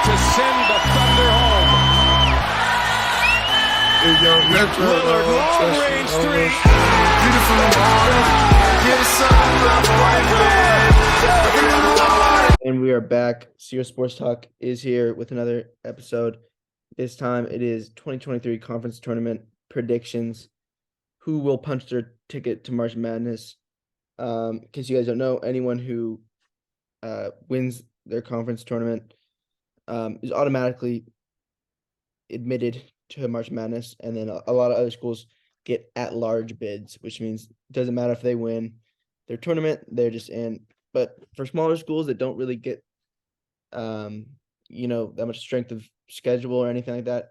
to send the Thunder home. Lillard, long range three. And we are back. Sierra Sports Talk is here with another episode. This time it is 2023 conference tournament predictions. Who will punch their ticket to March Madness? Because you guys don't know, anyone who wins their conference tournament is automatically admitted to March Madness, and then a lot of other schools get at-large bids, which means it doesn't matter if they win their tournament, they're just in. But for smaller schools that don't really get, that much strength of schedule or anything like that,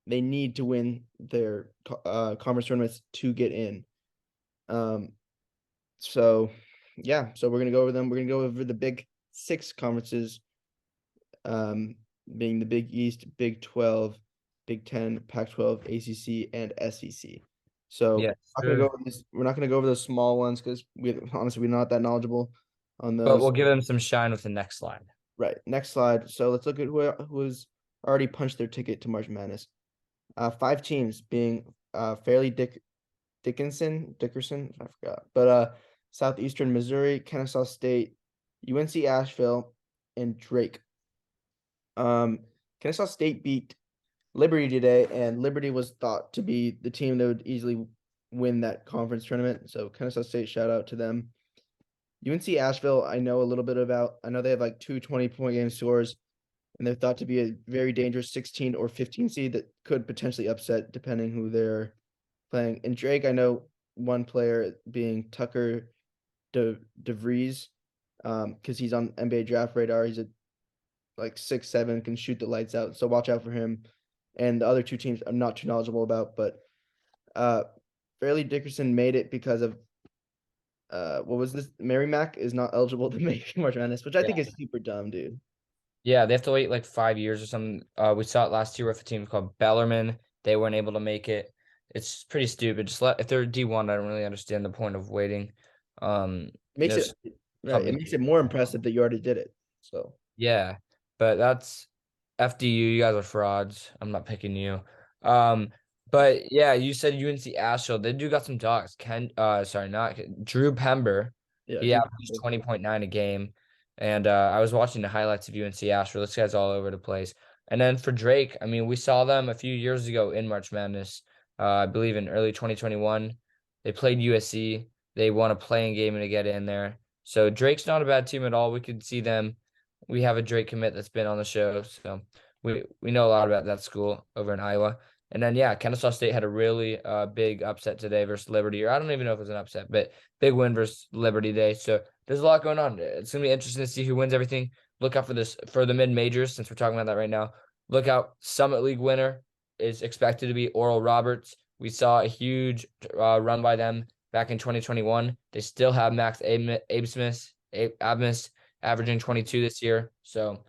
they need to win their conference tournaments to get in. So we're gonna go over them. We're gonna go over the big six conferences, being the Big East, Big 12, Big 10, Pac-12, ACC, and SEC. So Yeah, we're not gonna go over those small ones because we're not that knowledgeable on those. but we'll give them some shine with the next slide. Right. Next slide. So let's look at who has already punched their ticket to March Madness. 5 teams being Fairleigh Dickinson, I forgot. But Southeastern Missouri, Kennesaw State, UNC Asheville, and Drake. Kennesaw State beat Liberty today, and Liberty was thought to be the team that would easily win that conference tournament. So Kennesaw State, shout out to them. UNC Asheville, I know a little bit about. I know they have like 2 20-point game scores, and they're thought to be a very dangerous 16 or 15 seed that could potentially upset depending who they're playing. And Drake, I know one player being Tucker DeVries, because he's on NBA draft radar. He's a 6'7", can shoot the lights out. So watch out for him. And the other 2 teams I'm not too knowledgeable about, but Fairleigh Dickinson made it because of what was this? Merrimack is not eligible to make March Madness, which I think is super dumb, dude. Yeah, they have to wait like 5 years or something. We saw it last year with a team called Bellarmine. They weren't able to make it. It's pretty stupid. If they're D1, I don't really understand the point of waiting. It makes it more impressive that you already did it. So yeah, but that's FDU. You guys are frauds. I'm not picking you. But yeah, you said UNC Asheville. They do got some dogs. Drew Pember. yeah, He averaged 20.9 a game. And I was watching the highlights of UNC Asheville. This guy's all over the place. And then for Drake, I mean, we saw them a few years ago in March Madness. I believe in early 2021. They played USC. They won a playing game to get in there. So Drake's not a bad team at all. We could see them. We have a Drake commit that's been on the show. So we know a lot about that school over in Iowa. And then, Kennesaw State had a really big upset today versus Liberty. Or I don't even know if it was an upset, but big win versus Liberty Day. So there's a lot going on. It's going to be interesting to see who wins everything. Look out for the mid-majors, since we're talking about that right now. Look out. Summit League winner is expected to be Oral Roberts. We saw a huge run by them back in 2021. They still have Max Abmas averaging 22 this year. So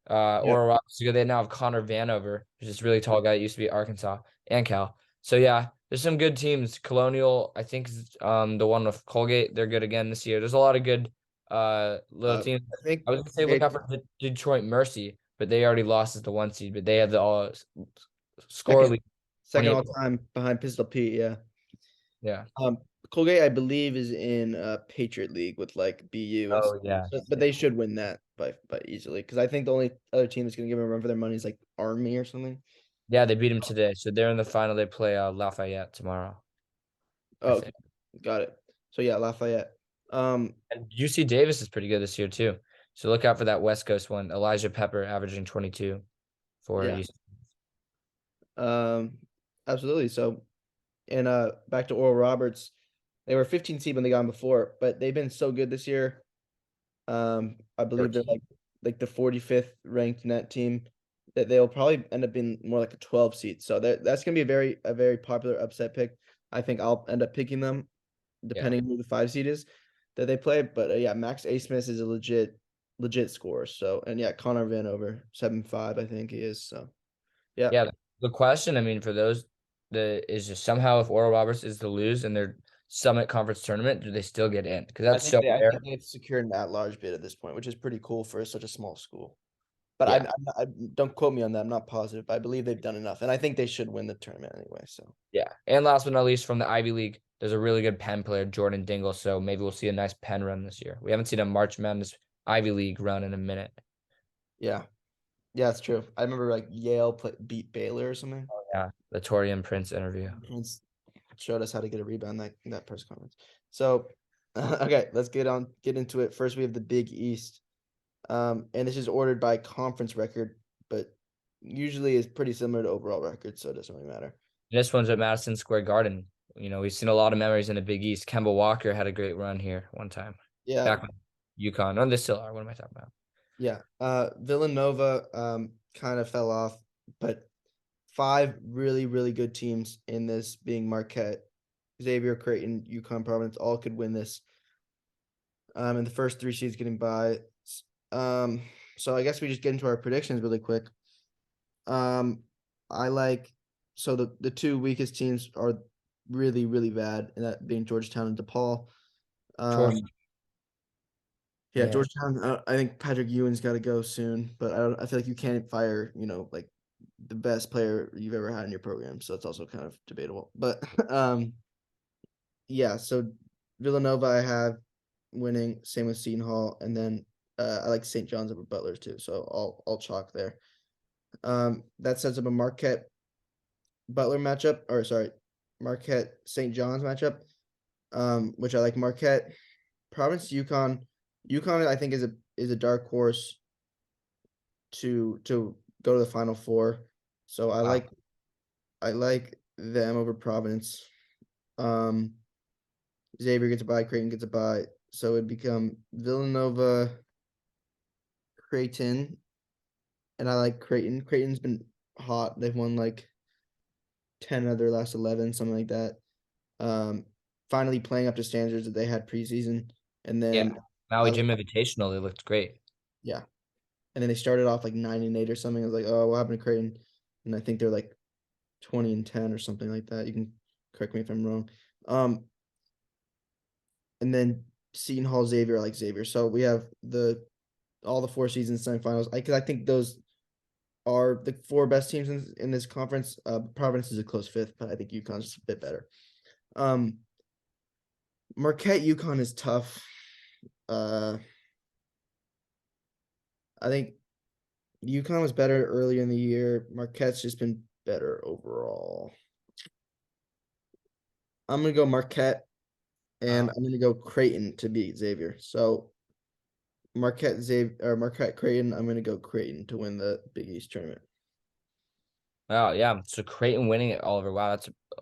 Oral Roberts is good. They now have Connor Vanover, who's this really tall guy that used to be at Arkansas and Cal. So there's some good teams. Colonial, I think, is the one with Colgate. They're good again this year. There's a lot of good little teams. I was gonna say look out for Detroit Mercy, but they already lost as the 1 seed. But they have the score lead. Second all time behind Pistol Pete. Yeah. Colgate, I believe, is in Patriot League with BU. Oh yeah. But they should win that by easily, because I think the only other team that's gonna give them a run for their money is Army or something. Yeah, they beat them today, so they're in the final. They play Lafayette tomorrow. Oh, okay. Got it. So Lafayette. And UC Davis is pretty good this year too. So look out for that West Coast one. Elijah Pepper averaging 22 for UC. Absolutely. So, and back to Oral Roberts, they were 15 seed when they got him before, but they've been so good this year. I believe 13. They're like the 45th ranked net team, that they'll probably end up being more like a 12 seed. So that's gonna be a very popular upset pick. I think I'll end up picking them, depending who the 5 seed is that they play. But Max Abmas is a legit scorer. So, and Connor Vanover 7'5", I think he is. So The question, I mean, for those is just somehow if Oral Roberts is to lose in their Summit Conference tournament, do they still get in? Because that's I think they've secured an at-large bid at this point, which is pretty cool for such a small school. But Yeah. I don't quote me on that. I'm not positive, but I believe they've done enough, and I think they should win the tournament anyway. So Yeah. And last but not least, from the Ivy League, there's a really good Penn player, Jordan Dingle. So maybe we'll see a nice Penn run this year. We haven't seen a March Madness Ivy League run in a minute. yeah, it's true. I remember like Yale beat Baylor or something. Yeah. The Torian Prince interview. Prince showed us how to get a rebound that press conference. So, okay, let's get into it. First, we have the Big East, and this is ordered by conference record, but usually is pretty similar to overall record, so it doesn't really matter. This one's at Madison Square Garden. We've seen a lot of memories in the Big East. Kemba Walker had a great run here one time. Yeah, Back when UConn. No, they still are. What am I talking about? yeah. Villanova kind of fell off, but 5 really, really good teams in this, being Marquette, Xavier, Creighton, UConn, Providence, all could win this. And the first 3 seeds getting by. So I guess we just get into our predictions really quick. I like the 2 weakest teams are really, really bad, and that being Georgetown and DePaul. Yeah, Georgetown. I think Patrick Ewing's got to go soon, but I feel like you can't fire, like the best player you've ever had in your program, so it's also kind of debatable. But yeah. So Villanova, I have winning. Same with Seton Hall, and then I like St. John's over Butler too. So I'll chalk there. That sets up a Marquette Butler matchup, or sorry, Marquette St. John's matchup. Which I like. Marquette, Providence, UConn. UConn, I think, is a dark horse to go to the Final Four. So I like them over Providence. Xavier gets a bye, Creighton gets a bye. So it'd become Villanova, Creighton, and I like Creighton. Creighton's been hot. They've won like 10 of their last 11, something like that. Finally playing up to standards that they had preseason. And then Maui Jim Invitational, they looked great. Yeah. And then they started off like 9-8 or something. I was like, oh, what happened to Creighton? And I think they're like 20-10 or something like that. You can correct me if I'm wrong. And then Seton Hall, Xavier, I like Xavier. So we have all the 4 seasons semifinals. Because I think those are the 4 best teams in this conference. Providence is a close 5th, but I think UConn's a bit better. Marquette UConn is tough. I think UConn was better earlier in the year. Marquette's just been better overall. I'm gonna go Marquette, and I'm gonna go Creighton to beat Xavier. So Marquette Creighton. I'm gonna go Creighton to win the Big East tournament. Oh yeah, so Creighton winning it, Oliver. Wow,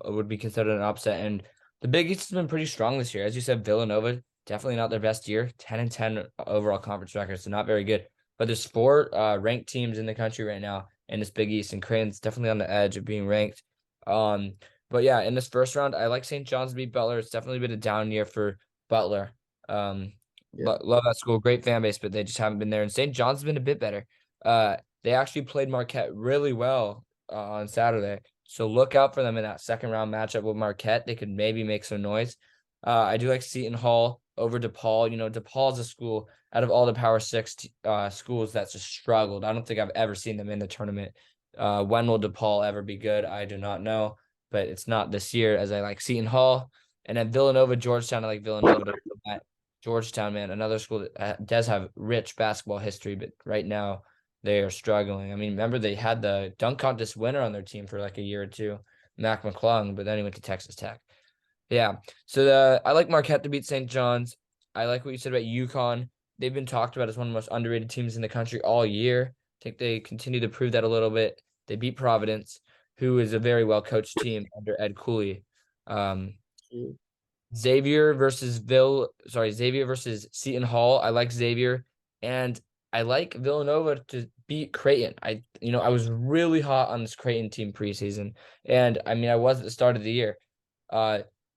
would be considered an upset. And the Big East has been pretty strong this year, as you said. Villanova definitely not their best year. 10-10 overall conference record, so not very good. But there's 4 ranked teams in the country right now in this Big East, and Creighton's definitely on the edge of being ranked. But yeah, in this first round, I like St. John's to beat Butler. It's definitely been a down year for Butler. Love that school, great fan base, but they just haven't been there. And St. John's has been a bit better. They actually played Marquette really well on Saturday. So look out for them in that second round matchup with Marquette. They could maybe make some noise. I do like Seton Hall over DePaul. DePaul's a school out of all the Power 6 schools that's just struggled. I don't think I've ever seen them in the tournament. When will DePaul ever be good? I do not know, but it's not this year, as I like Seton Hall. And then Villanova, Georgetown, I like Villanova. Georgetown, man, another school that does have rich basketball history, but right now they are struggling. I mean, remember they had the dunk contest winner on their team for like a year or two, Mac McClung, but then he went to Texas Tech. Yeah, so I like Marquette to beat St. John's. I like what you said about UConn. They've been talked about as one of the most underrated teams in the country all year. I think they continue to prove that a little bit. They beat Providence, who is a very well-coached team under Ed Cooley. Xavier versus Seton Hall. I like Xavier, and I like Villanova to beat Creighton. I was really hot on this Creighton team preseason, and I mean I was at the start of the year.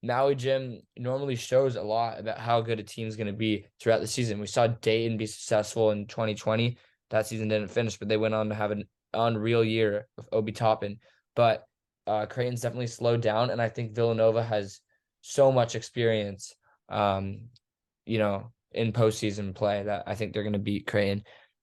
Maui Jim normally shows a lot about how good a team's going to be throughout the season. We saw Dayton be successful in 2020. That season didn't finish, but they went on to have an unreal year with Obi Toppin. But Creighton's definitely slowed down, and I think Villanova has so much experience, in postseason play that I think they're going to beat Creighton.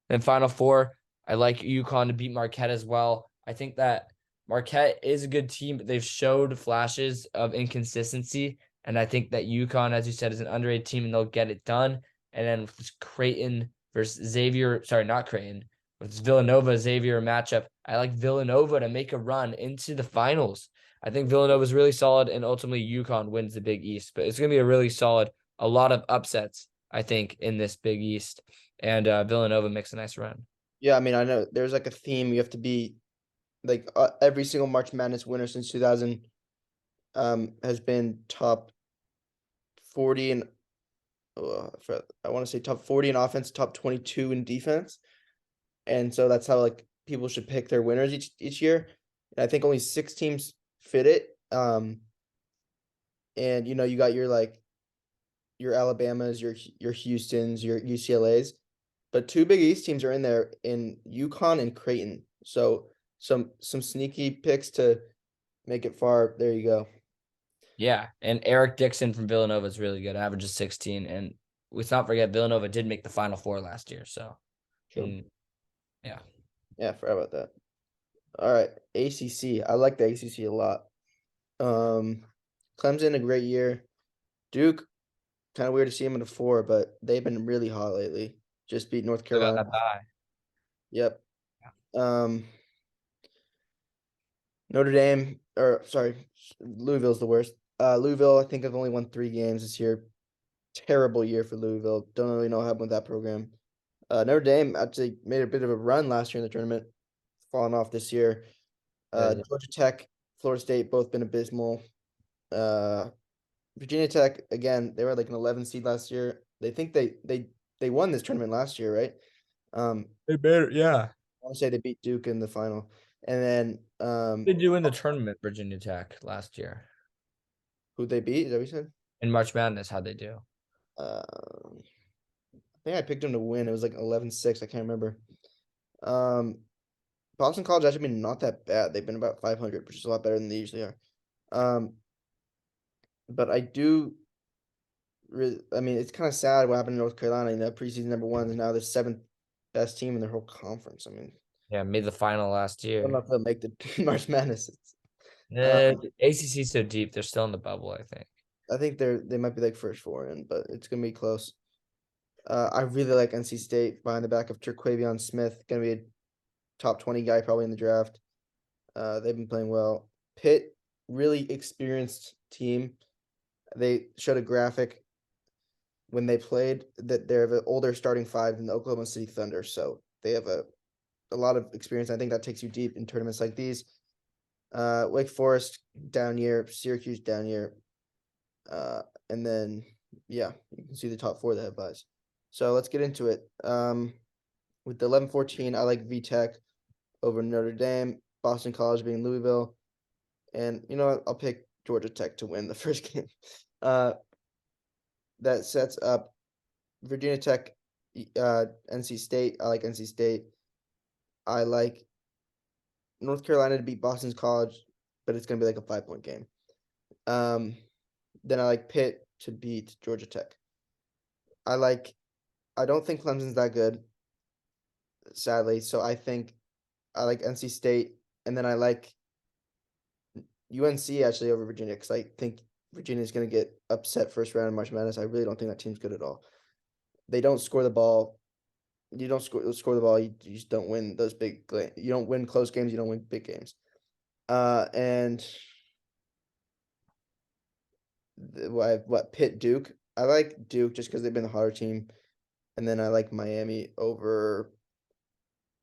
Then Final Four, I like UConn to beat Marquette as well. I think that Marquette is a good team, but they've showed flashes of inconsistency. And I think that UConn, as you said, is an underrated team and they'll get it done. And then Creighton versus Xavier, sorry, not Creighton, with Villanova Xavier matchup. I like Villanova to make a run into the finals. I think Villanova is really solid, and ultimately UConn wins the Big East. But it's going to be a really solid, a lot of upsets, I think, in this Big East. And Villanova makes a nice run. Yeah, I mean, I know there's like a theme. You have to be like every single March Madness winner since 2000 has been top 40 and I want to say top 40 in offense, top 22 in defense. And so that's how like people should pick their winners each year. And I think only 6 teams fit it. And you know, you got your like your Alabamas, your Houstons, your UCLA's, but 2 Big East teams are in there in UConn and Creighton. So some sneaky picks to make it far. There you go. Yeah, and Eric Dixon from Villanova is really good. Averages 16, and let's not forget Villanova did make the Final Four last year. So, True. yeah, Yeah, forgot about that. All right, ACC. I like the ACC a lot. Clemson a great year. Duke, kind of weird to see them in the 4, but they've been really hot lately. Just beat North still got Carolina. that bye. Yep. Notre Dame, or sorry, Louisville's the worst. Louisville, I think I've only won 3 games this year. Terrible year for Louisville. Don't really know what happened with that program. Notre Dame actually made a bit of a run last year in the tournament, falling off this year. Georgia Tech, Florida State, both been abysmal. Virginia Tech, again, they were like an 11 seed last year. They think they won this tournament last year, right? They better, yeah. I want to say they beat Duke in the final. And then They do in the tournament, Virginia Tech last year who they beat? Is that what you said? in March Madness. How'd they do? I think I picked them to win. It was like 11-6. I can't remember. Boston College actually been not that bad. They've been about 500, which is a lot better than they usually are. But I do really, I mean, it's kind of sad what happened in North Carolina. You know, preseason number 1 is now the 7th best team in their whole conference. I mean, Yeah, made the final last I don't know year. if they'll make the March Madness. The ACC's so deep; they're still in the bubble. I think. I think they might be like first 4 in, but it's gonna be close. I really like NC State behind the back of Terquavion Smith. Gonna be a top 20 guy probably in the draft. They've been playing well. Pitt, really experienced team. They showed a graphic when they played that they're an older starting 5 than the Oklahoma City Thunder. So they have a lot of experience. I think that takes you deep in tournaments like these. Wake Forest down year, Syracuse down year. And then yeah, you can see the top 4 that have buys. So let's get into it. With the 11-14, I like VTech over Notre Dame, Boston College being Louisville, and you know what? I'll pick Georgia Tech to win the first game. That sets up Virginia Tech, NC State. I like NC State. I like North Carolina to beat Boston College, but it's gonna be like a 5-point game. Then I like Pitt to beat Georgia Tech. I don't think Clemson's that good, sadly. So I think I like NC State, and then I like UNC actually over Virginia because I think Virginia's going to get upset first round in March Madness. I really don't think that team's good at all. They don't score the ball. You don't score the ball. You just don't win those big. You don't win close games. You don't win big games. And Pitt Duke. I like Duke just because they've been the harder team. And then I like Miami over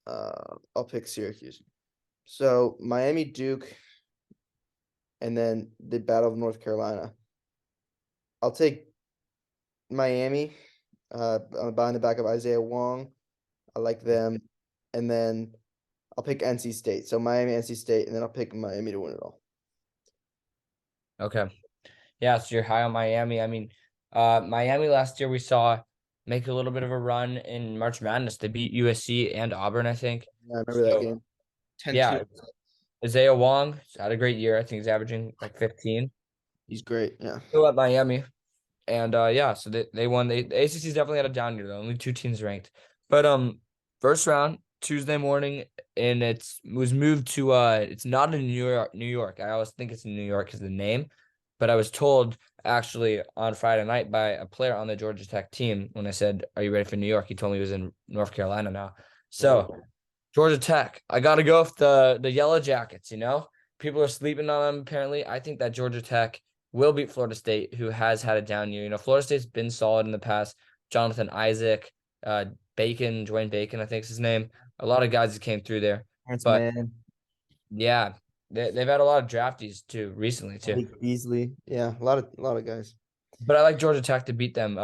I'll pick Syracuse. So Miami, Duke, and then the Battle of North Carolina. I'll take Miami behind the back of Isaiah Wong. I like them. And then I'll pick NC State. So Miami, NC State, and then I'll pick Miami to win it all. Okay. Yeah, so you're high on Miami. I mean, Miami last year we saw make a little bit of a run in March Madness. They beat USC and Auburn, I think. Yeah, I remember that game. 10-2. Yeah, Isaiah Wong had a great year. I think he's averaging like 15. He's great. Yeah. Still at Miami. And yeah, so they won. The ACC's definitely had a down year though. Only 2 teams ranked. But first round, Tuesday morning, and it was moved to it's not in New York. I always think it's in New York because of the name, but I was told actually on Friday night by a player on the Georgia Tech team when I said, "Are you ready for New York?" He told me he was in North Carolina now. So Georgia Tech, I got to go with the Yellow Jackets. People are sleeping on them. Apparently, I think that Georgia Tech will beat Florida State, who has had a down year. Florida State's been solid in the past. Jonathan Isaac, Dwayne Bacon, I think is his name. A lot of guys that came through there. But Man, yeah, they've had a lot of draftees too recently too. Malik Beasley. Yeah, a lot of guys. But I like Georgia Tech to beat them.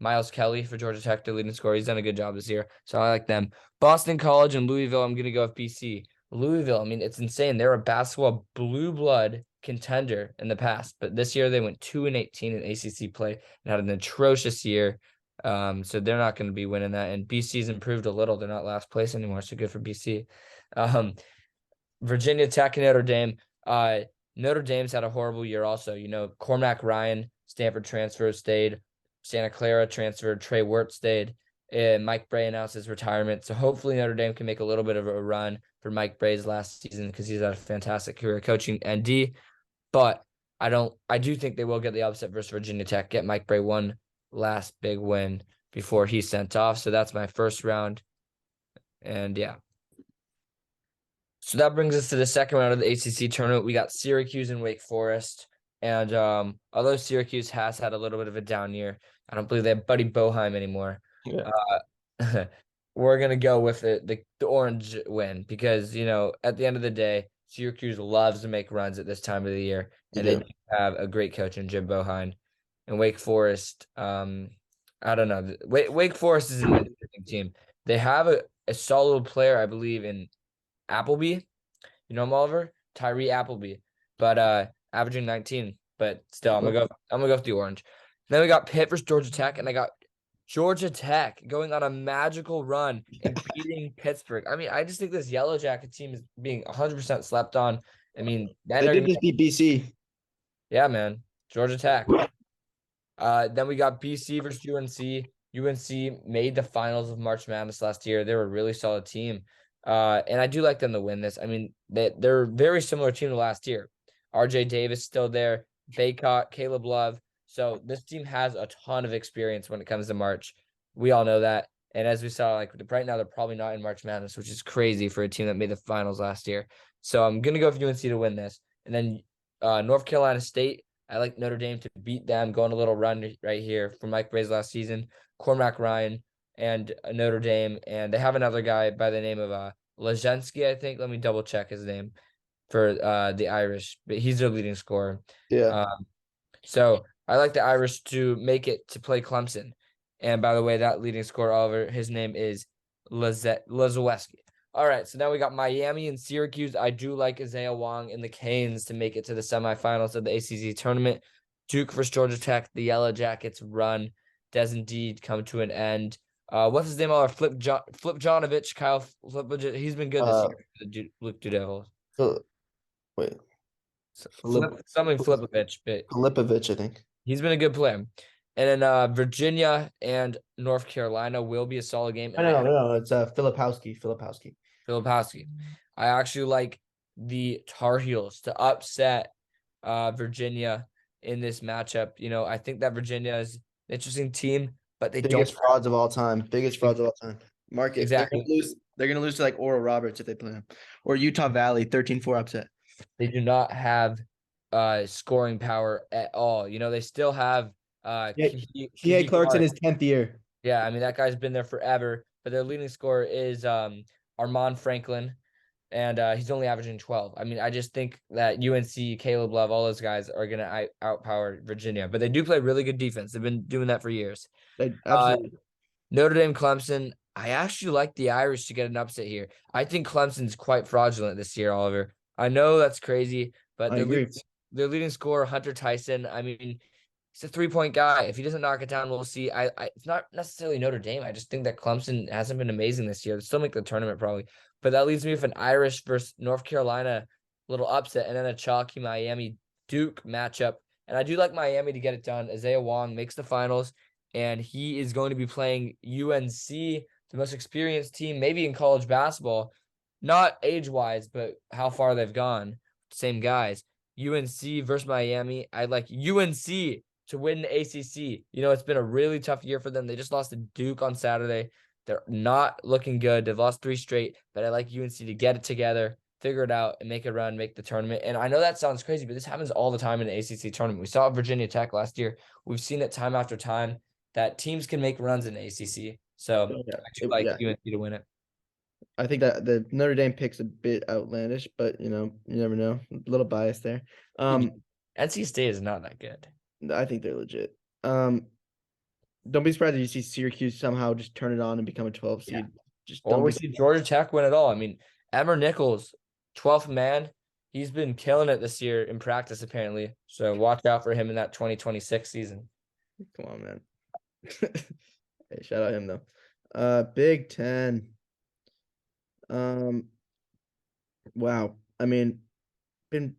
Miles Kelly for Georgia Tech, the leading scorer. He's done a good job this year. So I like them. Boston College and Louisville, I'm gonna go with BC. Louisville, I mean, it's insane. They're a basketball blue blood contender in the past, but this year they went 2-18 in ACC play and had an atrocious year. So they're not going to be winning that. And BC's improved a little. They're not last place anymore, so good for BC. Virginia Tech and Notre Dame. Notre Dame's had a horrible year also. Cormac Ryan, Stanford transfer, stayed. Santa Clara transferred. Trey Wirt stayed. And Mike Brey announced his retirement. So hopefully Notre Dame can make a little bit of a run for Mike Brey's last season because he's had a fantastic career coaching ND. But I do think they will get the upset versus Virginia Tech, get Mike Brey one last big win before he's sent off. So that's my first round. And yeah. So that brings us to the second round of the ACC tournament. We got Syracuse and Wake Forest. And although Syracuse has had a little bit of a down year, I don't believe they have Buddy Boeheim anymore. Yeah. We're going to go with the orange win because, at the end of the day, Syracuse loves to make runs at this time of the year. And they have a great coach in Jim Boeheim. And Wake Forest, I don't know. Wake Forest is an interesting team. They have a solid player, I believe, in Appleby. You know him, Oliver? Tyree Appleby. But averaging 19. But still, I'm gonna go with the orange. Then we got Pitt versus Georgia Tech, and I got Georgia Tech going on a magical run and beating Pittsburgh. I mean, I just think this Yellow Jacket team is being 100% slept on. I mean, They did just beat BC. Yeah, man. Georgia Tech. Then we got BC versus UNC. UNC made the finals of March Madness last year. They were a really solid team. And I do like them to win this. I mean, they're a very similar team to last year. RJ Davis still there. Baycott, Caleb Love. So this team has a ton of experience when it comes to March. We all know that. And as we saw, right now, they're probably not in March Madness, which is crazy for a team that made the finals last year. So I'm going to go with UNC to win this. And then North Carolina State, I like Notre Dame to beat them, going a little run right here from Mike Brey's last season. Cormac Ryan and Notre Dame. And they have another guy by the name of Leszczynski, I think. Let me double check his name for the Irish. But he's their leading scorer. Yeah. So I like the Irish to make it to play Clemson. And by the way, that leading scorer, Oliver, his name is Lazoweski. All right, so now we got Miami and Syracuse. I do like Isaiah Wong and the Canes to make it to the semifinals of the ACC tournament. Duke versus Georgia Tech. The Yellow Jackets run does indeed come to an end. What's his name? Flip Jonovich, Kyle Flip. He's been good this year for the Duke Blue Devils. Wait. Flipovich, but Filipovich, I think. He's been a good player. And then Virginia and North Carolina will be a solid game. No, it's Filipowski. I actually like the Tar Heels to upset Virginia in this matchup. I think that Virginia is an interesting team, but they biggest don't. frauds of all time. Market. Exactly. They're gonna lose to like Oral Roberts if they play them, or Utah Valley 13-4 upset. They do not have scoring power at all. They still have Kihei Clark's in his 10th year. Yeah, I mean that guy's been there forever, but their leading scorer is Armand Franklin, and he's only averaging 12. I mean, I just think that UNC, Caleb Love, all those guys are gonna outpower Virginia, but they do play really good defense. They've been doing that for years. Absolutely. Notre Dame, Clemson. I actually like the Irish to get an upset here. I think Clemson's quite fraudulent this year, Oliver. I know that's crazy, but their leading scorer, Hunter Tyson, I mean, he's a 3-point guy. If he doesn't knock it down, we'll see. It's not necessarily Notre Dame. I just think that Clemson hasn't been amazing this year. They'll still make the tournament probably. But that leaves me with an Irish versus North Carolina little upset, and then a chalky Miami-Duke matchup. And I do like Miami to get it done. Isaiah Wong makes the finals, and he is going to be playing UNC the most experienced team, maybe in college basketball, not age-wise, but how far they've gone. Same guys. UNC versus Miami. I like UNC to win the ACC. It's been a really tough year for them. They just lost to Duke on Saturday. They're not looking good. They've lost 3 straight, but I like UNC to get it together, figure it out, and make a run, make the tournament. And I know that sounds crazy, but this happens all the time in the ACC tournament. We saw it at Virginia Tech last year. We've seen it time after time that teams can make runs in the ACC. So I do like UNC to win it. I think that the Notre Dame pick's a bit outlandish, but you never know. A little bias there. NC State is not that good. I think they're legit. Don't be surprised if you see Syracuse somehow just turn it on and become a 12 seed. Just Or we see Georgia Tech win it all. I mean, Emmer Nichols, 12th man. He's been killing it this year in practice, apparently. So watch out for him in that 2026 season. Come on, man. Hey, shout out him though. Big Ten. Wow. I mean, been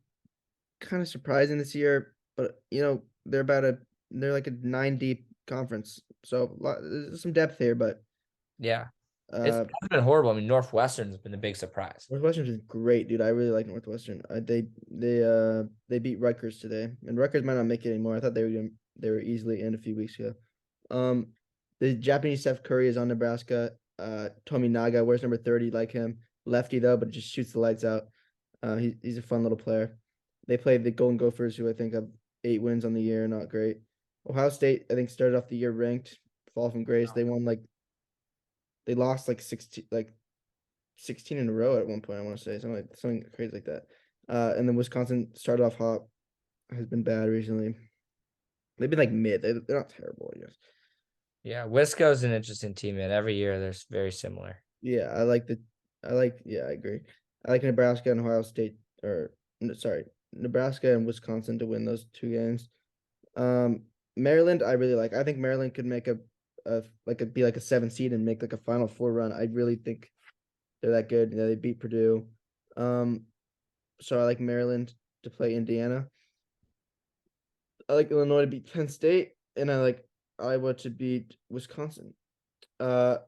kind of surprising this year, but they're like a 9 deep conference, so there's some depth here. But yeah, it's been horrible. I mean, Northwestern's been the big surprise. Northwestern's is great, dude. I really like Northwestern. They beat Rutgers today, and Rutgers might not make it anymore. I thought they were easily in a few weeks ago. The Japanese Steph Curry is on Nebraska. Tominaga wears number 30, like him. Lefty though, but just shoots the lights out. He's a fun little player. They played the Golden Gophers, who I think have 8 wins on the year, not great. Ohio State, I think, started off the year ranked, fall from grace. They they lost 16 in a row at one point. I want to say something crazy like that. And then Wisconsin started off hot, has been bad recently. They've been mid. They're not terrible, I guess. Yeah, Wisco's an interesting team, man. Every year they're very similar. Yeah, I agree. I like Nebraska and Ohio State, Nebraska and Wisconsin to win those 2 games. Maryland, I really like. I think Maryland could make be a 7 seed and make a Final Four run. I really think they're that good. They beat Purdue. So I like Maryland to play Indiana. I like Illinois to beat Penn State, and I like Iowa to beat Wisconsin. I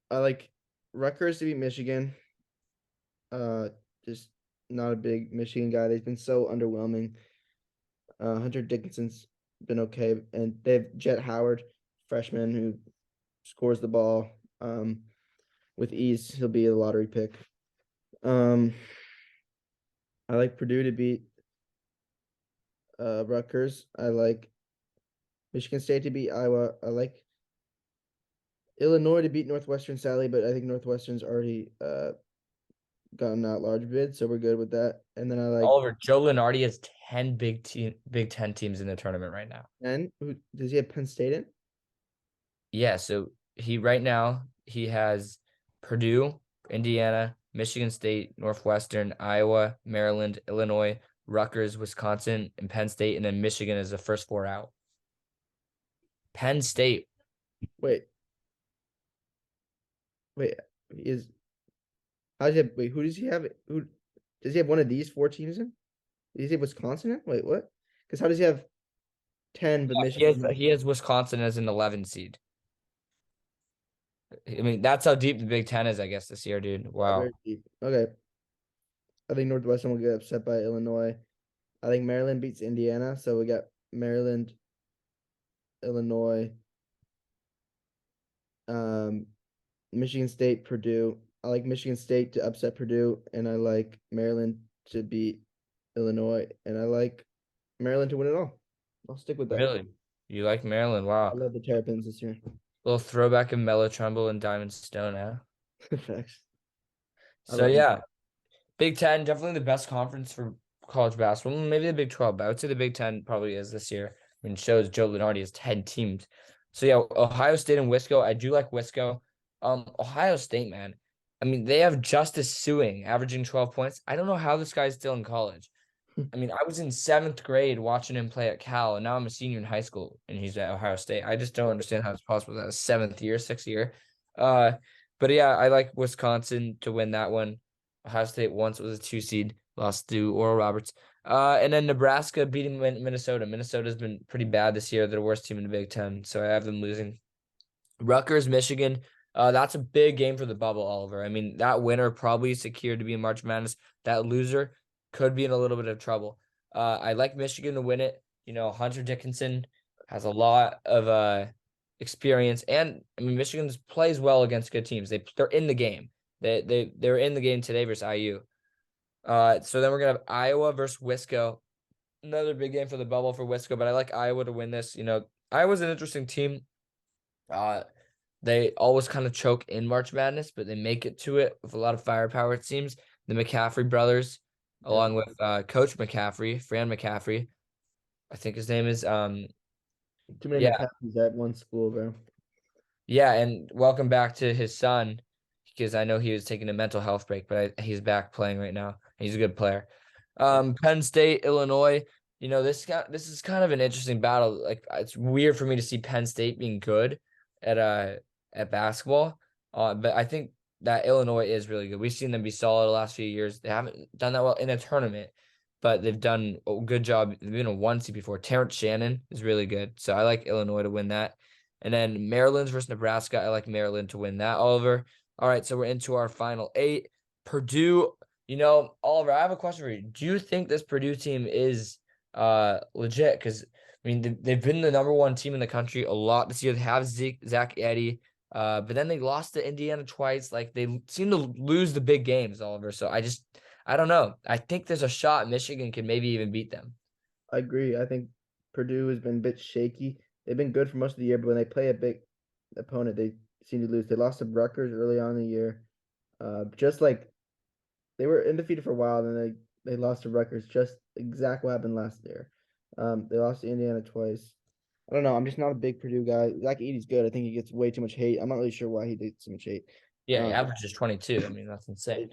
like Rutgers to beat Michigan. Just not a big Michigan guy. They've been so underwhelming. Hunter Dickinson's been okay, and they have Jet Howard, freshman, who scores the ball with ease. He'll be a lottery pick. I like Purdue to beat Rutgers. I like Michigan State to beat Iowa. I like Illinois to beat Northwestern, sadly, but I think Northwestern's already gotten out large bid, so we're good with that. And then I like Oliver. Joe Lunardi has 10 Big Ten teams in the tournament right now. And who does he have Penn State in? Yeah, so he has Purdue, Indiana, Michigan State, Northwestern, Iowa, Maryland, Illinois, Rutgers, Wisconsin, and Penn State, and then Michigan is the first 4 out. Penn State. Wait, who does he have? Who does he have one of these 4 teams in? Does he have Wisconsin in? Wait, what? Because how does he have 10 but Michigan? He has Wisconsin as an 11 seed. I mean, that's how deep the Big Ten is, I guess, this year, dude. Wow. Very deep. Okay. I think Northwestern will get upset by Illinois. I think Maryland beats Indiana, so we got Maryland, Illinois, Michigan State, Purdue. I like Michigan State to upset Purdue, and I like Maryland to beat Illinois, and I like Maryland to win it all. I'll stick with that. Really? You like Maryland? Wow. I love the Terrapins this year. Little throwback of Melo Trumbull and Diamond Stone, huh? Facts. So yeah, Big Ten, definitely the best conference for college basketball. Maybe the Big 12, but I would say the Big Ten probably is this year. I mean, it shows Joe Lunardi has 10 teams. So yeah, Ohio State and Wisco. I do like Wisco. Ohio State, man. I mean, they have Justice Suing averaging 12 points. I don't know how this guy's still in college. I mean, I was in 7th grade watching him play at Cal, and now I'm a senior in high school, and he's at Ohio State. I just don't understand how it's possible that 6th year. But yeah, I like Wisconsin to win that one. Ohio State once was a 2 seed, lost to Oral Roberts. And then Nebraska beating Minnesota. Minnesota's been pretty bad this year. They're the worst team in the Big Ten, so I have them losing. Rutgers, Michigan. That's a big game for the bubble, Oliver. I mean, that winner probably secured to be in March Madness. That loser could be in a little bit of trouble. I like Michigan to win it. You know, Hunter Dickinson has a lot of experience, and I mean, Michigan plays well against good teams. They're in the game. They're in the game today versus IU. So then we're gonna have Iowa versus Wisco. Another big game for the bubble for Wisco, but I like Iowa to win this. You know, Iowa's an interesting team. They always kind of choke in March Madness, but they make it to it with a lot of firepower, it seems. The McCaffrey brothers, along with Coach McCaffrey, Fran McCaffrey, I think his name is. Too many Yeah, McCaffreys at one school, bro. yeah, and welcome back to his son, because I know he was taking a mental health break, but he's back playing right now. He's a good player. Penn State, Illinois. You know, this is kind of an interesting battle. Like, it's weird for me to see Penn State being good at at basketball. But I think that Illinois is really good. We've seen them be solid the last few years. They haven't done that well in a tournament, but they've done a good job. They've been a 1 seed before. Terrence Shannon is really good. So I like Illinois to win that. And then Maryland versus Nebraska. I like Maryland to win that, Oliver. All right, so we're into our final 8. Purdue, you know, Oliver, I have a question for you. Do you think this Purdue team is legit? Because I mean, they've been the number 1 team in the country a lot this year. They have Zach Edey, but then they lost to Indiana twice. Like, they seem to lose the big games, Oliver. So I don't know. I think there's a shot Michigan can maybe even beat them. I agree. I think Purdue has been a bit shaky. They've been good for most of the year, but when they play a big opponent, they seem to lose. They lost to Rutgers early on in the year. Just like they were undefeated for a while, then they lost to Rutgers. Just exactly what happened last year. They lost to Indiana twice. I don't know. I'm just not a big Purdue guy. Zach Edey's good. I think he gets way too much hate. I'm not really sure why he gets so much hate. Yeah, he averages 22. I mean, that's insane.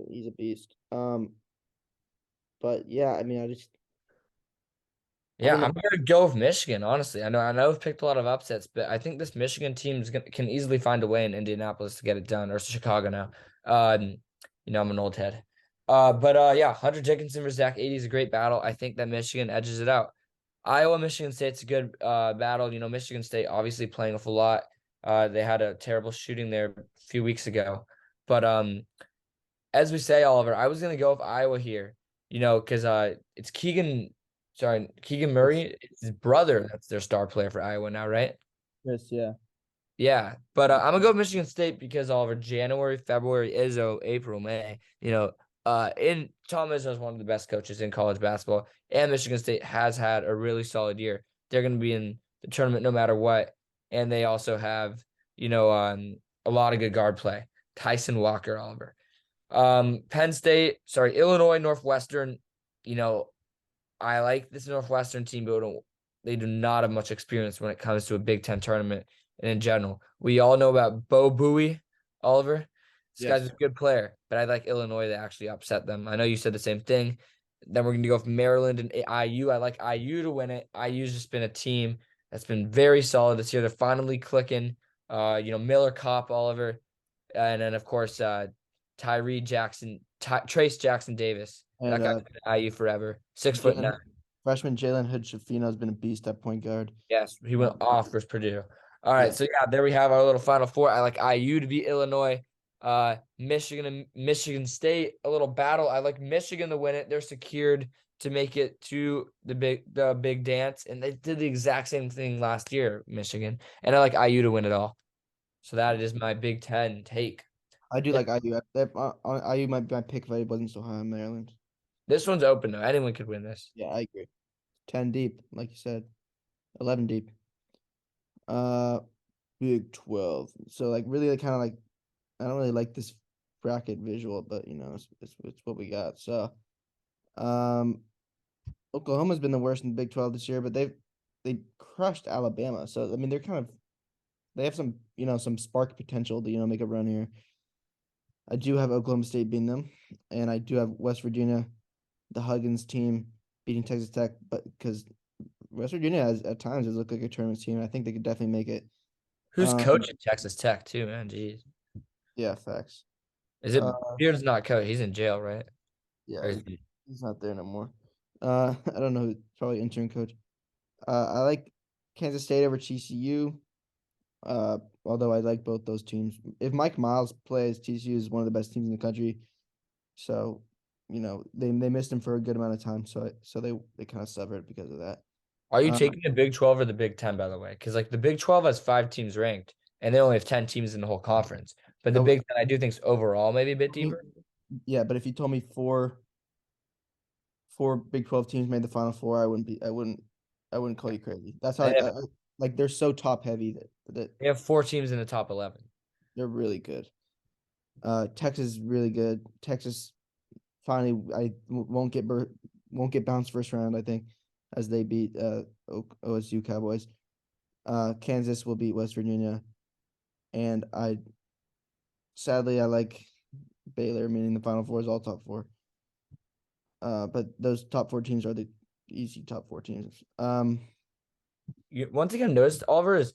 He's a beast. But yeah, I mean, Yeah, don't know. I'm gonna go with Michigan, honestly. I know I've picked a lot of upsets, but I think this Michigan team can easily find a way in Indianapolis to get it done, or Chicago now. You know, I'm an old head. But yeah, Hunter Dickinson versus Zach Edey is a great battle. I think that Michigan edges it out. Iowa, Michigan State's a good battle. You know, Michigan State obviously playing with a lot. They had a terrible shooting there a few weeks ago. But as we say, Oliver, I was gonna go with Iowa here, you know, because it's Keegan Murray, it's his brother that's their star player for Iowa now, right? Yes, yeah. Yeah, but I'm gonna go with Michigan State because Oliver, January, February, Izzo, April, May, you know, in Tom Izzo is one of the best coaches in college basketball, and Michigan State has had a really solid year. They're gonna be in the tournament no matter what, and they also have, you know, a lot of good guard play. Tyson Walker, Oliver. Illinois, Northwestern, you know, I like this Northwestern team, but they do not have much experience when it comes to a Big Ten tournament and in general. We all know about Bo Buie, Oliver. This guy's a good player, but I like Illinois to actually upset them. I know you said the same thing. Then we're going to go for Maryland and IU. I like IU to win it. IU's just been a team that's been very solid this year. They're finally clicking. You know, Miller Kopp, Oliver, and then of course Tyree Jackson, Trace Jackson Davis. That And guy's been at IU forever. 6'9". freshman Jalen Hood Shafino has been a beast at point guard. Yes, he went off versus Purdue. All right, so yeah, there we have our little Final Four. I like IU to beat Illinois. Michigan and Michigan State, a little battle. I like Michigan to win it. They're secured to make it to the big dance, and they did the exact same thing last year, Michigan. And I like IU to win it all. So that is my Big Ten take. I do like IU. IU might be my pick if I wasn't so high on Maryland. This one's open though. Anyone could win this. Yeah, I agree. 10 deep, like you said. 11 deep. Big 12. So like really kind of like I don't really like this bracket visual, but you know, it's what we got. So Oklahoma's been the worst in the Big 12 this year, but they crushed Alabama. So I mean they have some, you know, some spark potential to, you know, make a run here. I do have Oklahoma State beating them, and I do have West Virginia, the Huggins team, beating Texas Tech, but because West Virginia at times has looked like a tournament team, I think they could definitely make it. Who's coaching Texas Tech too, man? Jeez. Yeah, facts. Is it Beard's not coach? He's in jail, right? Yeah, he's not there no more. I don't know. Probably intern coach. I like Kansas State over TCU. Although I like both those teams. If Mike Miles plays, TCU is one of the best teams in the country. So, they missed him for a good amount of time. So they kind of suffered because of that. Are you Uh, taking the Big 12 or the Big 10, by the way? Because like the Big 12 has 5 teams ranked, and they only have 10 teams in the whole conference. But the oh, Big 10, I do think is overall maybe a bit I mean, deeper. yeah, but if you told me four Big 12 teams made the Final Four, I wouldn't call you crazy. That's how They have, like they're so top heavy that they have 4 teams in the top 11. they're really good. Texas is really good. Texas finally won't get bounced first round, I think, as they beat OSU Cowboys. Kansas will beat West Virginia, and sadly I like Baylor, meaning the Final Four is all top four. But those top four teams are the easy top four teams. Once again, noticed Oliver is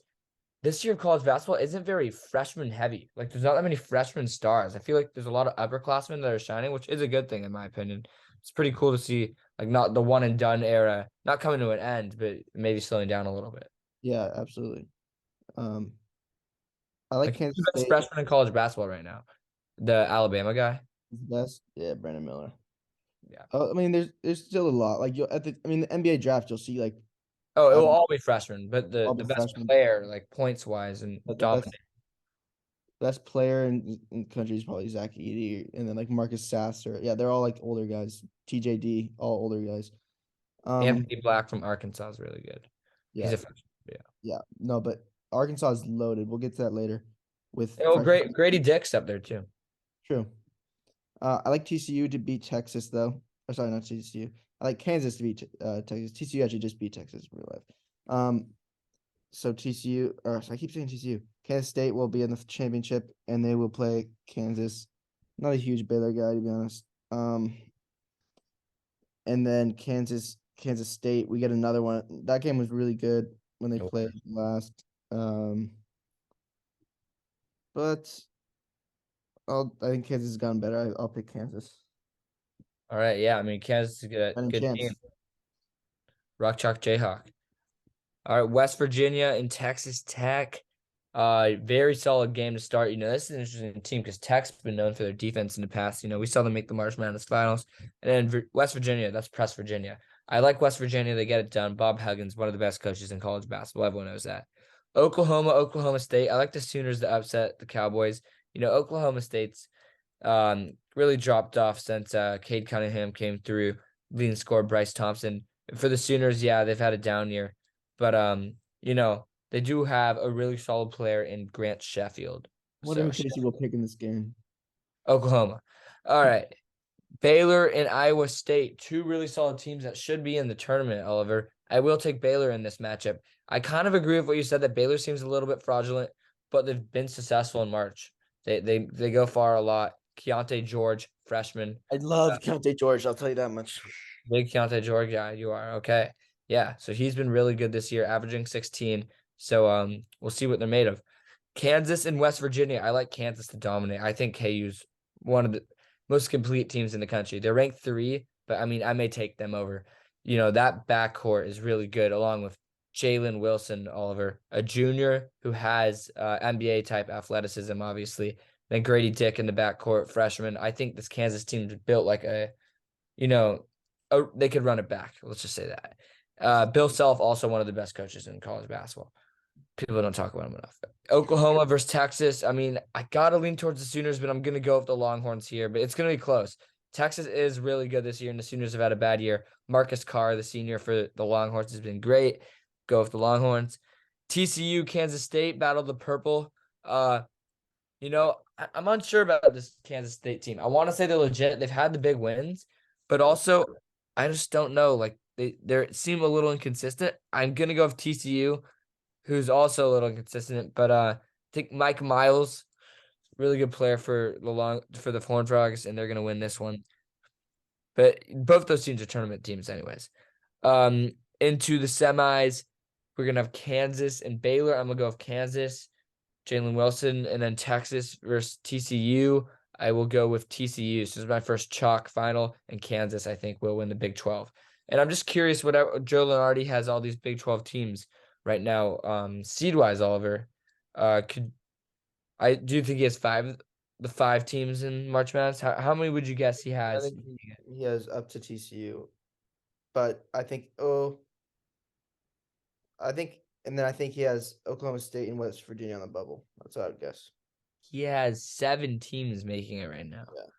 this year of college basketball isn't very freshman heavy. Like there's not that many freshman stars. I feel like there's a lot of upperclassmen that are shining, which is a good thing in my opinion. It's pretty cool to see like not the one and done era, not coming to an end, but maybe slowing down a little bit. Yeah, absolutely. I like Like who's Kansas the best State freshman in college basketball right now? The Alabama guy. is the best. Yeah, Brandon Miller. Yeah. I mean, there's still a lot. Like the NBA draft, you'll see like Oh, it I will don't all be freshmen, but all the the best freshmen. player, like points wise and But the dominant. best player in country is probably Zach Edey, and then like Marcus Sasser. Yeah, they're all like older guys. TJD, all older guys. Anthony Black from Arkansas is really good. He's Yeah, a freshman. Yeah. yeah. No, but Arkansas is loaded. We'll get to that later. With Oh, freshmen. great. Grady Dick's up there too. True. I like TCU to beat Texas though. Or sorry, not TCU. I like Kansas to beat Texas. TCU actually just beat Texas in real life. So TCU, or I keep saying TCU. Kansas State will be in the championship, and they will play Kansas. Not a huge Baylor guy to be honest. And then Kansas State, we get another one. That game was really good when they played last. But I think Kansas has gotten better. I'll pick Kansas. All right. Yeah. I mean, Kansas is a Any good chance? team. Rock Chalk Jayhawk. All right. West Virginia and Texas Tech. Very solid game to start. This is an interesting team because Tech's been known for their defense in the past. We saw them make the March Madness finals. And then West Virginia, that's Press Virginia. I like West Virginia. They get it done. Bob Huggins, one of the best coaches in college basketball. Everyone knows that. Oklahoma State. I like the Sooners to upset the Cowboys. Oklahoma State's really dropped off since Cade Cunningham came through, leading scorer Bryce Thompson. For the Sooners, yeah, they've had a down year. But they do have a really solid player in Grant Sheffield. What So McCasey will pick in this game? Oklahoma. All right. Baylor and Iowa State, two really solid teams that should be in the tournament, Oliver. I will take Baylor in this matchup. I kind of agree with what you said that Baylor seems a little bit fraudulent, but they've been successful in March. They go far a lot. Keontae George, freshman. I love Keontae George. I'll tell you that much. Big Keontae George guy, you are. Okay. Yeah. So he's been really good this year, averaging 16. So we'll see what they're made of. Kansas and West Virginia. I like Kansas to dominate. I think KU's one of the most complete teams in the country. They're ranked 3, but I mean, I may take them over. That backcourt is really good, along with Jalen Wilson, Oliver, a junior who has NBA type athleticism, obviously. Then Grady Dick in the backcourt, freshman. I think this Kansas team is built like they could run it back. Let's just say that. Bill Self, also one of the best coaches in college basketball. People don't talk about him enough. Oklahoma versus Texas. I mean, I got to lean towards the Sooners, but I'm going to go with the Longhorns here. But it's going to be close. Texas is really good this year, and the Sooners have had a bad year. Marcus Carr, the senior for the Longhorns, has been great. Go with the Longhorns. TCU, Kansas State, battle the purple. I'm unsure about this Kansas State team. I want to say they're legit. They've had the big wins, but also I just don't know. Like they seem a little inconsistent. I'm going to go with TCU, who's also a little inconsistent, but I think Mike Miles, really good player for the Horned Frogs, and they're gonna win this one. But both those teams are tournament teams, anyways. Into the semis, we're gonna have Kansas and Baylor. I'm gonna go with Kansas, Jalen Wilson, and then Texas versus TCU. I will go with TCU. So this is my first chalk final, and Kansas, I think, will win the Big 12. And I'm just curious, Joe Lunardi has all these Big 12 teams right now, seed-wise, Oliver. I do think he has the five teams in March Madness. How many would you guess he I has? think he has up to TCU, but I think he has Oklahoma State and West Virginia on the bubble. That's what I would guess. He has 7 teams making it right now. Yeah.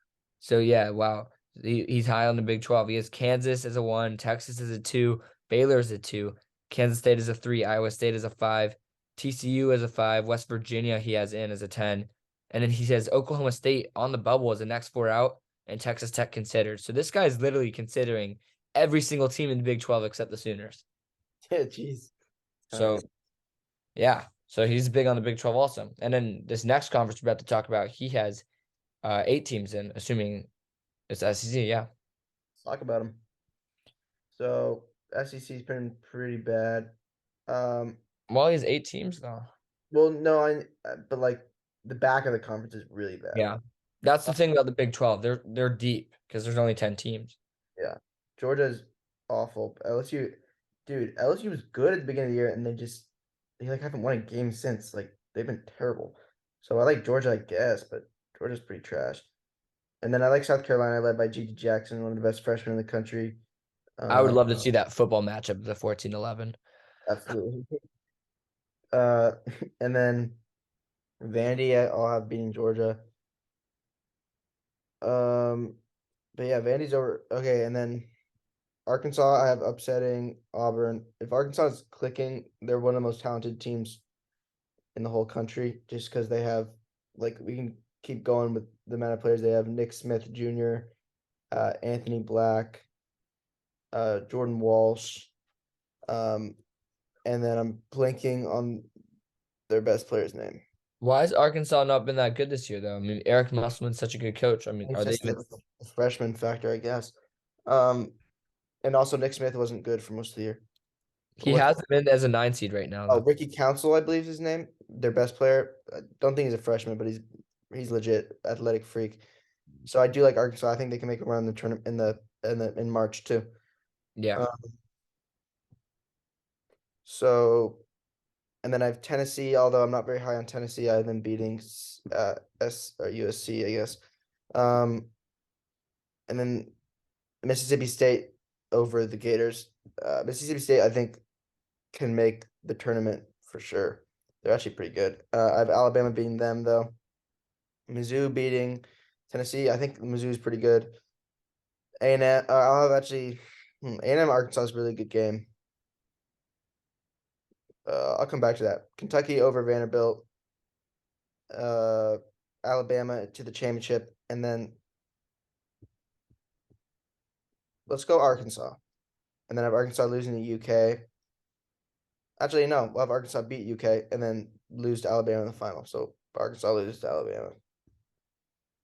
So yeah, wow. He's high on the Big 12. He has Kansas as a 1, Texas as a 2, Baylor as a 2, Kansas State as a 3, Iowa State as a 5, TCU as a 5, West Virginia he has in as a 10. And then he says Oklahoma State on the bubble as the next 4 out and Texas Tech considered. So this guy is literally considering every single team in the Big 12 except the Sooners. Yeah, jeez. So yeah, so he's big on the Big 12 also. And then this next conference we're about to talk about, he has 8 teams in, assuming it's SEC, yeah. Let's talk about him. So SEC's been pretty bad. Well, he has 8 teams though. Well, no, but like the back of the conference is really bad. Yeah, that's the thing about the Big 12. They're deep because there's only 10 teams. Yeah, Georgia's awful. LSU, dude, LSU was good at the beginning of the year, and they like haven't won a game since. Like they've been terrible. So I like Georgia, I guess, but Georgia's pretty trash. And then I like South Carolina, led by J.D. Jackson, one of the best freshmen in the country. I would love to see that football matchup, the 14-11. Absolutely. And then Vandy, I'll have beating Georgia. But yeah, Vandy's over. Okay, and then Arkansas, I have upsetting Auburn. If Arkansas is clicking, they're one of the most talented teams in the whole country, just because they have, like, we can keep going with the amount of players they have. Nick Smith Jr., Anthony Black, Jordan Walsh, and then I'm blanking on their best player's name. Why has Arkansas not been that good this year, though? I mean, Eric Musselman's such a good coach. I mean, It's are they just even? the freshman factor, I guess. And also Nick Smith wasn't good for most of the year. He What's- has them in as a 9 seed right now, Oh, though. Ricky Council, I believe is his name. Their best player. I don't think he's a freshman, but he's legit athletic freak. So I do like Arkansas. I think they can make a run in the tournament in March too. Yeah. So, and then I have Tennessee. Although I'm not very high on Tennessee, I have them beating USC, I guess. And then Mississippi State over the Gators. Mississippi State, I think, can make the tournament for sure. They're actually pretty good. I have Alabama beating them though. Mizzou beating Tennessee. I think Mizzou is pretty good. A&M. I'll have actually A&M Arkansas is a really good game. I'll come back to that. Kentucky over Vanderbilt. Alabama to the championship, and then let's go Arkansas, and then have Arkansas losing to UK. Actually, no, we'll have Arkansas beat UK and then lose to Alabama in the final. So Arkansas loses to Alabama.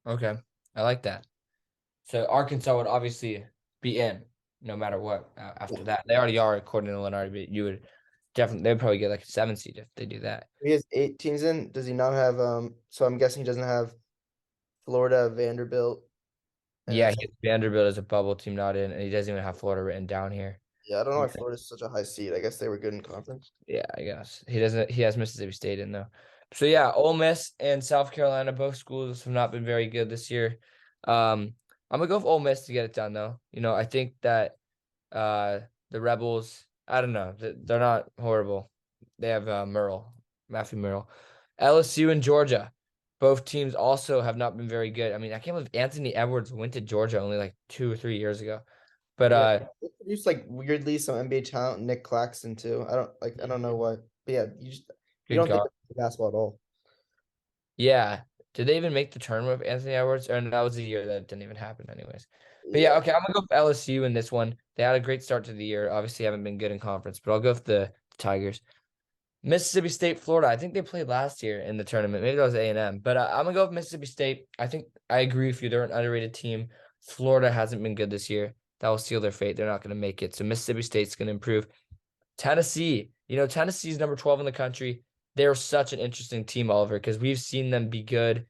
Okay. I like that. So Arkansas would obviously be in no matter what after that. They already are, according to Lenardi, but you would definitely, they'd probably get like a 7 seed if they do that. He has 8 teams in. Does he not have so I'm guessing he doesn't have Florida, Vanderbilt. Yeah, he has Vanderbilt as a bubble team not in, and he doesn't even have Florida written down here. Yeah, I don't know why Florida's such a high seed. I guess they were good in conference. Yeah, I guess. He doesn't he has Mississippi State in though. So yeah, Ole Miss and South Carolina, both schools have not been very good this year. I'm gonna go with Ole Miss to get it done though. You know, I think that the Rebels, I don't know, they're not horrible. They have Matthew Murrell. LSU and Georgia. Both teams also have not been very good. I mean, I can't believe Anthony Edwards went to Georgia only like 2 or 3 years ago. But They produced like weirdly some NBA talent, Nick Claxton too. I don't know why. But yeah, you good don't think God. of basketball at all. Yeah. Did they even make the tournament with Anthony Edwards? Or that was the year that it didn't even happen anyways. But yeah, okay, I'm gonna go with LSU in this one. They had a great start to the year. Obviously haven't been good in conference, but I'll go with the Tigers. Mississippi State, Florida. I think they played last year in the tournament. Maybe that was A&M. But I'm gonna go with Mississippi State. I think I agree with you. They're an underrated team. Florida hasn't been good this year. That will seal their fate. They're not gonna make it. So Mississippi State's gonna improve. Tennessee. You know, Tennessee's number 12 in the country. They're such an interesting team, Oliver, because we've seen them be good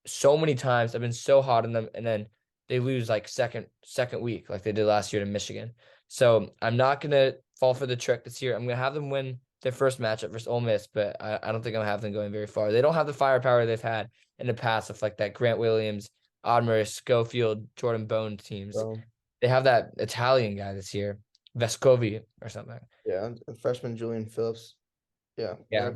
so many times. I've been so hot on them, and then they lose like second week, like they did last year to Michigan. So I'm not gonna fall for the trick this year. I'm gonna have them win their first matchup versus Ole Miss, but I don't think I'm having them going very far. They don't have the firepower they've had in the past with like that Grant Williams, Admiral Schofield, Jordan Bone teams. So, They have that Italian guy this year, Vescovi or something. yeah, and freshman Julian Phillips. Yeah. Yeah.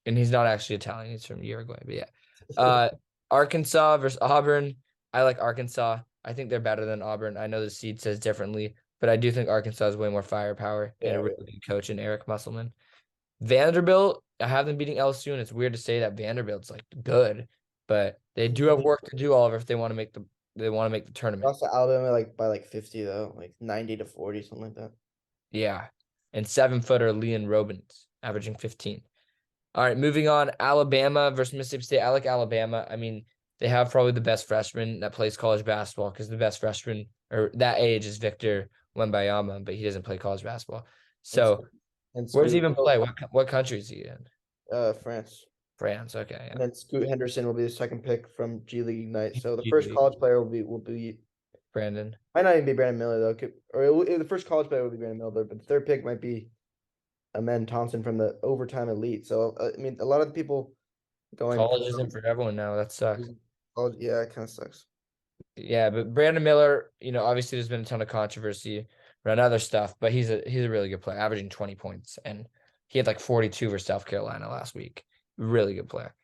And he's not actually Italian. He's from Uruguay, but yeah. Arkansas versus Auburn. I like Arkansas. I think they're better than Auburn. I know the seed says differently, but I do think Arkansas has way more firepower and a really good coach in Eric Musselman. Vanderbilt, I have them beating LSU, and it's weird to say that Vanderbilt's like good, but they do have work to do, Oliver, if they want to make the tournament. Lost to Alabama like by like 50 though, like 90-40, something like that. Yeah. And 7-footer Leon Robins, averaging 15. All right, moving on. Alabama versus Mississippi State. I like Alabama. I mean, they have probably the best freshman that plays college basketball because the best freshman or that age is Victor Wembanyama, but he doesn't play college basketball. So And where does he Scoot- even play? What country is he in? France. France. Okay. And Yeah. then Scoot Henderson will be the second pick from G League Ignite. So the G first League. college player will be Brandon. might not even be Brandon Miller though. The first college player will be Brandon Miller, but the third pick might be Amen Thompson from the overtime elite. So I mean, a lot of the people going College isn't for everyone now. That sucks. college, yeah, it kind of sucks. Yeah, but Brandon Miller, obviously there's been a ton of controversy around other stuff, but he's a really good player, averaging 20 points, and he had like 42 for South Carolina last week. Really good player.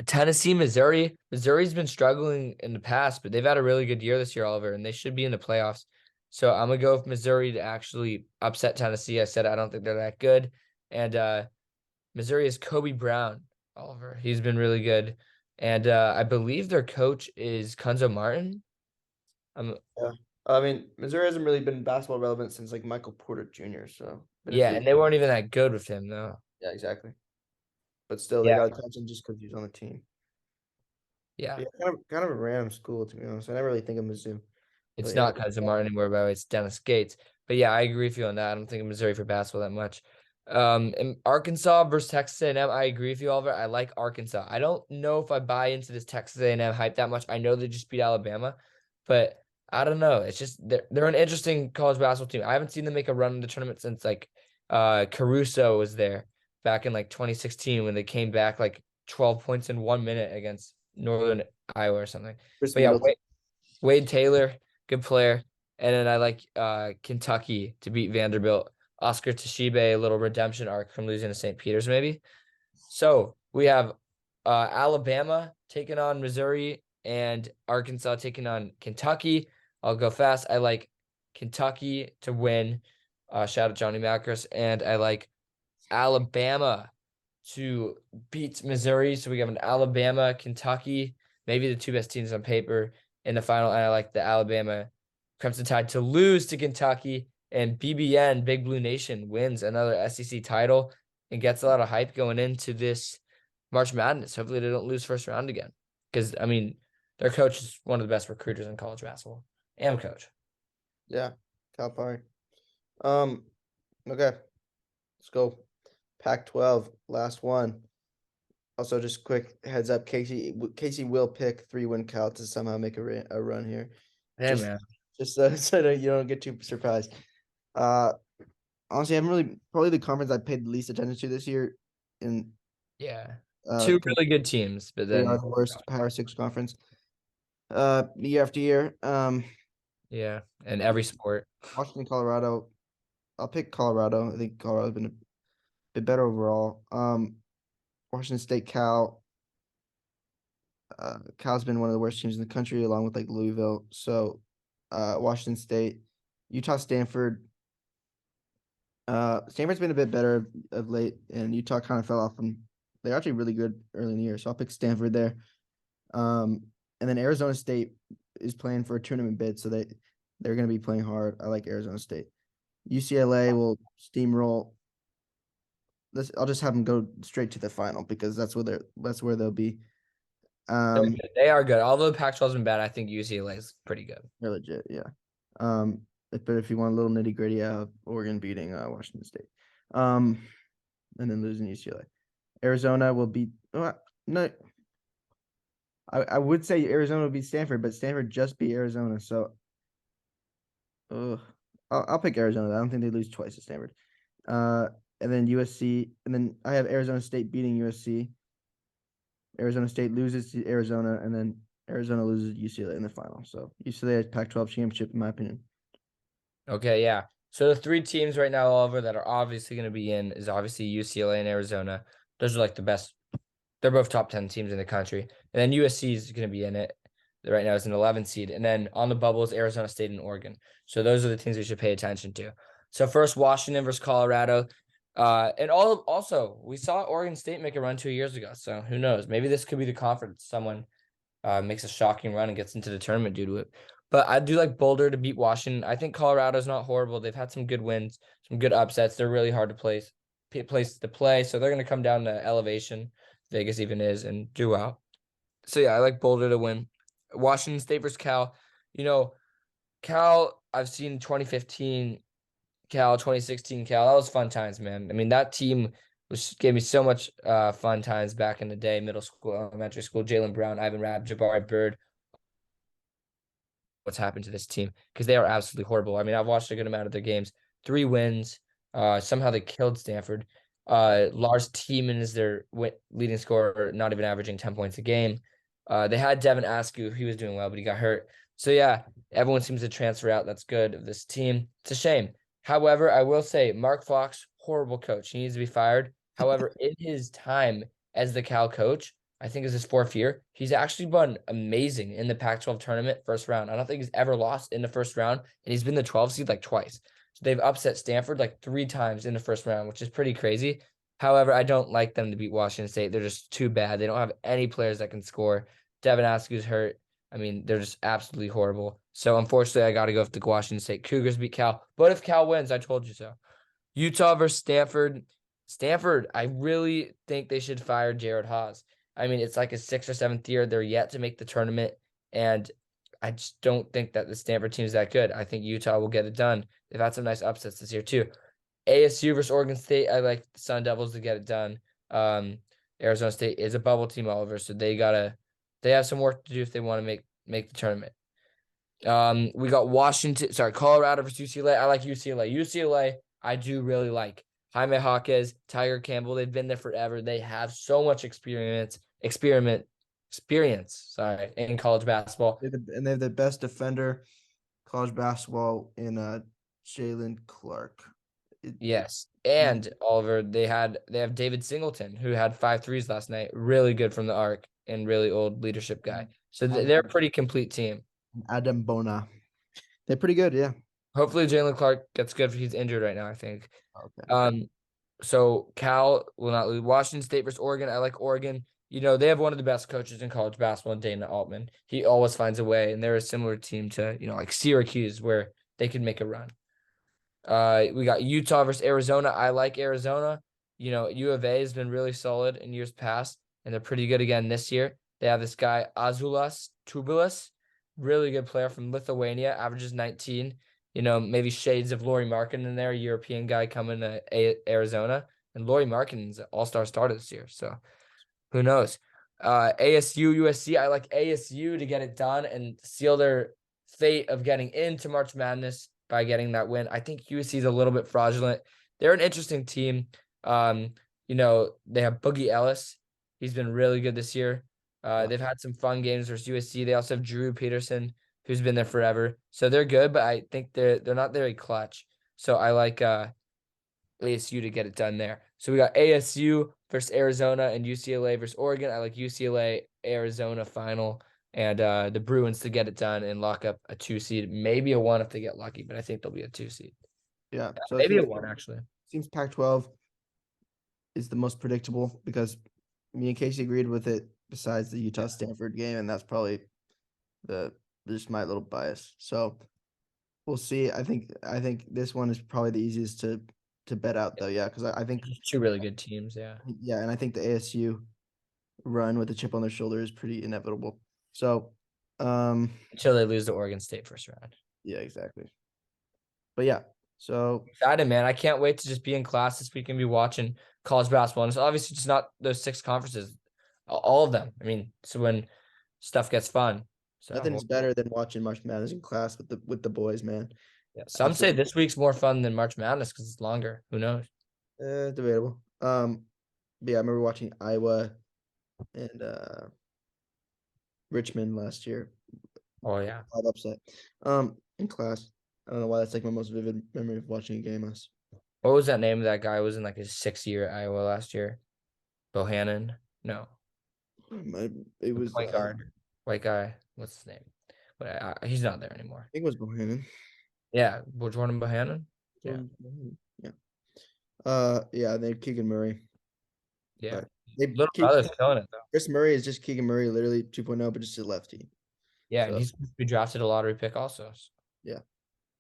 Tennessee, Missouri. Missouri's been struggling in the past, but they've had a really good year this year, Oliver, and they should be in the playoffs. So I'm gonna go with Missouri to actually upset Tennessee. I said I don't think they're that good, and Missouri is Kobe Brown, Oliver. He's been really good. And I believe their coach is Kunzo Martin. I mean, Missouri hasn't really been basketball relevant since like Michael Porter Jr. So Yeah, and they weren't even that good with him though. Yeah, exactly. But still, Yeah. they got attention just because he's on the team. Yeah, Yeah, kind of a random school to be honest. I never really think of Mizzou. it's But not yeah. Kunzo Martin anymore, but it's Dennis Gates. But yeah, I agree with you on that. I don't think of Missouri for basketball that much. And Arkansas versus Texas A&M, I agree with you, Oliver. I like Arkansas. I don't know if I buy into this Texas A&M hype that much. I know they just beat Alabama, but I don't know. It's just they're an interesting college basketball team. I haven't seen them make a run in the tournament since like Caruso was there back in like 2016 when they came back like 12 points in 1 minute against Northern Iowa or something. Chris But yeah, Middleton. Wade Taylor, good player. And then I like Kentucky to beat Vanderbilt. Oscar Tshiebwe, a little redemption arc from losing to St. Peter's, maybe. So we have Alabama taking on Missouri and Arkansas taking on Kentucky. I'll go fast. I like Kentucky to win. Shout out Johnny Macris. And I like Alabama to beat Missouri. So we have an Alabama, Kentucky, maybe the two best teams on paper in the final. And I like the Alabama Crimson Tide to lose to Kentucky, and BBN, Big Blue Nation, wins another SEC title and gets a lot of hype going into this March Madness. Hopefully they don't lose first round again. Because, I mean, their coach is one of the best recruiters in college basketball. And coach. Yeah, Calipari. Okay, let's go. Pac-12, last one. Also, just quick heads up, Casey will pick 3-win Cal to somehow make a run here. Hey, Just- man. Just so that you don't get too surprised. Honestly, I haven't really probably the conference I paid the least attention to this year. In Yeah. Two 'cause really good teams, but they then are the worst Power 6 conference. Year after year. yeah, and every sport. Washington, Colorado. I'll pick Colorado. I think Colorado's been a bit better overall. Washington State, Cal. Cal's been one of the worst teams in the country, along with like Louisville. So, Washington State, Utah, Stanford. Stanford's been a bit better of late, and Utah kind of fell off from. They're actually really good early in the year, so I'll pick Stanford there. And then Arizona State is playing for a tournament bid, so they're going to be playing hard. I like Arizona State. UCLA will steamroll. I'll just have them go straight to the final because that's where they'll be. They are good. Although Pac-12's been bad, I think UCLA is pretty good. They're legit, yeah. But if you want a little nitty gritty, Oregon beating Washington State, and then losing UCLA. Arizona will beat. No, I would say Arizona will beat Stanford, but Stanford just beat Arizona, so. I'll pick Arizona. I don't think they lose twice to Stanford. And then USC, and then I have Arizona State beating USC. Arizona State loses to Arizona, and then Arizona loses to UCLA in the final. So UCLA has Pac-12 championship, in my opinion. Okay, yeah. So the three teams right now, Oliver, that are obviously going to be in is obviously UCLA and Arizona. Those are like the best. They're both top 10 teams in the country. And then USC is going to be in it. Right now is an 11 seed. And then on the bubble is Arizona State and Oregon. So those are the teams we should pay attention to. So first, Washington versus Colorado. And also we saw Oregon State make a run 2 years ago. So who knows? Maybe this could be the conference. Someone makes a shocking run and gets into the tournament due to it. But I do like Boulder to beat Washington. I think Colorado's not horrible. They've had some good wins, some good upsets. They're really hard to place to play. So they're going to come down to elevation. Vegas even is and do well. So yeah, I like Boulder to win. Washington State versus Cal. Cal, I've seen 2015 Cal, 2016 Cal. That was fun times, man. I mean, that team gave me so much fun times back in the day, middle school, elementary school. Jaylen Brown, Ivan Rabb, Jabari Bird. What's happened to this team? Because they are absolutely horrible. I mean, I've watched a good amount of their games. 3 wins. Somehow they killed Stanford. Lars Tiemann is their leading scorer, not even averaging 10 points a game. They had Devin Askew. He was doing well, but he got hurt. So, yeah, everyone seems to transfer out. That's good of this team. It's a shame. However, I will say Mark Fox, horrible coach. He needs to be fired. However, in his time as the Cal coach, I think is his 4th year, he's actually been amazing in the Pac-12 tournament first round. I don't think he's ever lost in the first round, and he's been the 12 seed like twice. So they've upset Stanford like 3 times in the first round, which is pretty crazy. However, I don't like them to beat Washington State. They're just too bad. They don't have any players that can score. Devin Askew's hurt. I mean, they're just absolutely horrible. So, unfortunately, I got to go with the Washington State Cougars beat Cal. But if Cal wins, I told you so. Utah versus Stanford. Stanford, I really think they should fire Jared Haas. I mean, it's like a 6th or 7th year. They're yet to make the tournament. And I just don't think that the Stanford team is that good. I think Utah will get it done. They've had some nice upsets this year, too. ASU versus Oregon State. I like the Sun Devils to get it done. Arizona State is a bubble team, Oliver, so they have some work to do if they want to make the tournament. We got Colorado versus UCLA. I like UCLA. UCLA, I do really like. Jaime Jaquez, Tiger Campbell, they've been there forever. They have so much experience, in college basketball. And they have the best defender college basketball in Jalen Clark. Yes. And Oliver, they have David Singleton, who had 5 threes last night. Really good from the arc and really old leadership guy. So they're a pretty complete team. Adam Bona. They're pretty good, yeah. Hopefully Jalen Clark gets good. He's injured right now, I think. Okay. So Cal will not lose. Washington State versus Oregon. I like Oregon. They have one of the best coaches in college basketball, Dana Altman. He always finds a way, and they're a similar team to, like Syracuse, where they can make a run. We got Utah versus Arizona. I like Arizona. U of A has been really solid in years past, and they're pretty good again this year. They have this guy, Azuolas Tubelis, really good player from Lithuania, averages 19. Maybe shades of Lauri Markkanen in there, European guy coming to Arizona. And Lauri Markkanen's an all-star starter this year, so who knows? ASU, USC, I like ASU to get it done and seal their fate of getting into March Madness by getting that win. I think USC is a little bit fraudulent. They're an interesting team. They have Boogie Ellis. He's been really good this year. They've had some fun games versus USC. They also have Drew Peterson, who's been there forever. So they're good, but I think they're not very clutch. So I like ASU to get it done there. So we got ASU versus Arizona and UCLA versus Oregon. I like UCLA, Arizona final, and the Bruins to get it done and lock up a 2 seed, maybe a 1 if they get lucky, but I think they'll be a 2 seed. Yeah, so maybe a 1 actually. Seems Pac-12 is the most predictable because me and Casey agreed with it. Besides the Utah Stanford game, and that's probably just my little bias. So we'll see. I think this one is probably the easiest to bet out though. Yeah, because I think 2 really good teams. Yeah. Yeah, and I think the ASU run with a chip on their shoulder is pretty inevitable. So until they lose to Oregon State first round. Yeah, exactly. But yeah, so excited, man. I can't wait to just be in class this week and be watching college basketball. And it's obviously just not those 6 conferences. All of them. I mean, so when stuff gets fun. So nothing's better than watching March Madness in class with the boys, man. Yeah. Some say Absolutely. this week's more fun than March Madness because it's longer. Who knows? Debatable. But yeah, I remember watching Iowa and Richmond last year. Oh yeah. Live upset. In class. I don't know why that's like my most vivid memory of watching a game. Us. What was that name of that guy who was in like his 6th year at Iowa last year? Bohannon? No. It was Point guard. White guy. What's his name? But he's not there anymore. I think it was Bohannon. Yeah. Jordan Bohannon? Yeah. Yeah. Yeah, they have Keegan Murray. Yeah. But they Little keep brother's killing it though. Chris Murray is just Keegan Murray, literally 2.0, but just a lefty. Yeah, and So he's be drafted a lottery pick also.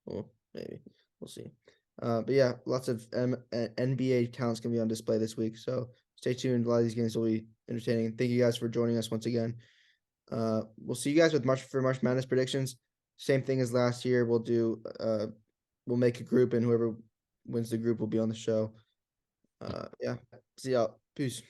well, maybe we'll see. But yeah, lots of NBA talents gonna be on display this week. So stay tuned. A lot of these games will be entertaining. Thank you guys for joining us once again. We'll see you guys with March Madness predictions. Same thing as last year. We'll make a group, and whoever wins the group will be on the show. Yeah. See y'all. Peace.